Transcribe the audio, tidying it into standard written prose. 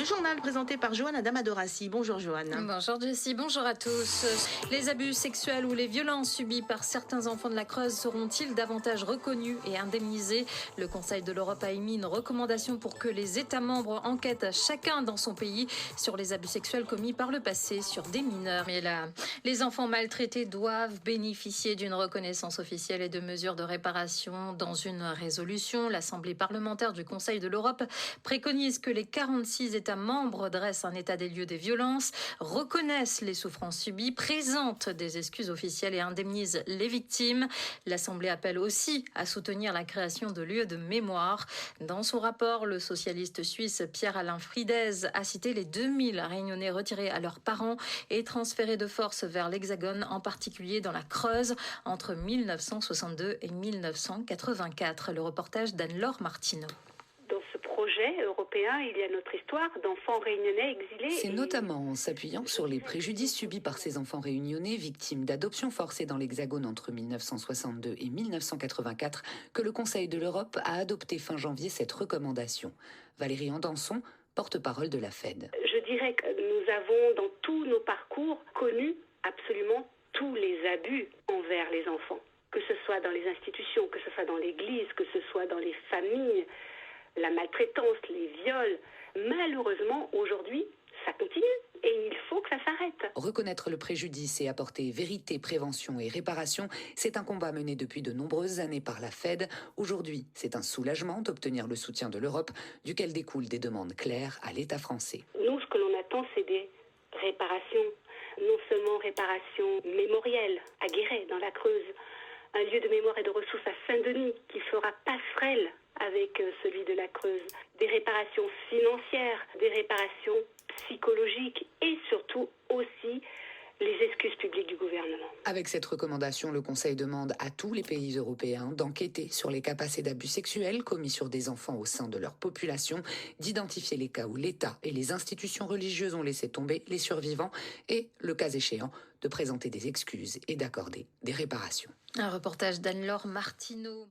journal présenté par Johanna Damadorassi. Bonjour Johanna. Bonjour Jessie, bonjour à tous. Les abus sexuels ou les violences subis par certains enfants de la Creuse seront-ils davantage reconnus et indemnisés? Le Conseil de l'Europe a émis une recommandation pour que les États membres enquêtent chacun dans son pays sur les abus sexuels commis par le passé sur des mineurs. Mais là, les enfants maltraités doivent bénéficier d'une reconnaissance officielle et de mesures de réparation. Dans une résolution, l'Assemblée parlementaire du Conseil de l'Europe préconise que les 46 États membres dressent un état des lieux des violences, reconnaissent les souffrances subies, présentent des excuses officielles et indemnisent les victimes. L'Assemblée appelle aussi à soutenir la création de lieux de mémoire. Dans son rapport, le socialiste suisse Pierre-Alain Friedez a cité les 2000 Réunionnais retirés à leurs parents et transférés de force vers l'Hexagone, en particulier dans la Creuse, entre 1962 et 1984. Le reportage d'Anne-Laure Martineau. Dans ce projet européen, il y a notre histoire d'enfants réunionnais exilés. C'est notamment en s'appuyant sur les préjudices subis par ces enfants réunionnais victimes d'adoption forcée dans l'Hexagone entre 1962 et 1984 que le Conseil de l'Europe a adopté fin janvier cette recommandation. Valérie Andanson, porte-parole de la FED. Je dirais que nous avons dans tous nos parcours connu absolument tous les abus envers les enfants. Que ce soit dans les institutions, que ce soit dans l'église, que ce soit dans les familles, la maltraitance, les viols. Malheureusement, aujourd'hui, ça continue et il faut que ça s'arrête. Reconnaître le préjudice et apporter vérité, prévention et réparation, c'est un combat mené depuis de nombreuses années par la FED. Aujourd'hui, c'est un soulagement d'obtenir le soutien de l'Europe, duquel découlent des demandes claires à l'État français. Nous, ce que l'on attend, c'est des réparations. Non seulement réparations mémorielles à Guéret, dans la Creuse, un lieu de mémoire et de ressources à Saint-Denis qui fera passerelle avec celui de la Creuse, des réparations financières, des réparations psychologiques et surtout aussi les excuses publiques du gouvernement. Avec cette recommandation, le Conseil demande à tous les pays européens d'enquêter sur les cas passés d'abus sexuels commis sur des enfants au sein de leur population, d'identifier les cas où l'État et les institutions religieuses ont laissé tomber les survivants et, le cas échéant, de présenter des excuses et d'accorder des réparations. Un reportage d'Anne-Laure Martineau.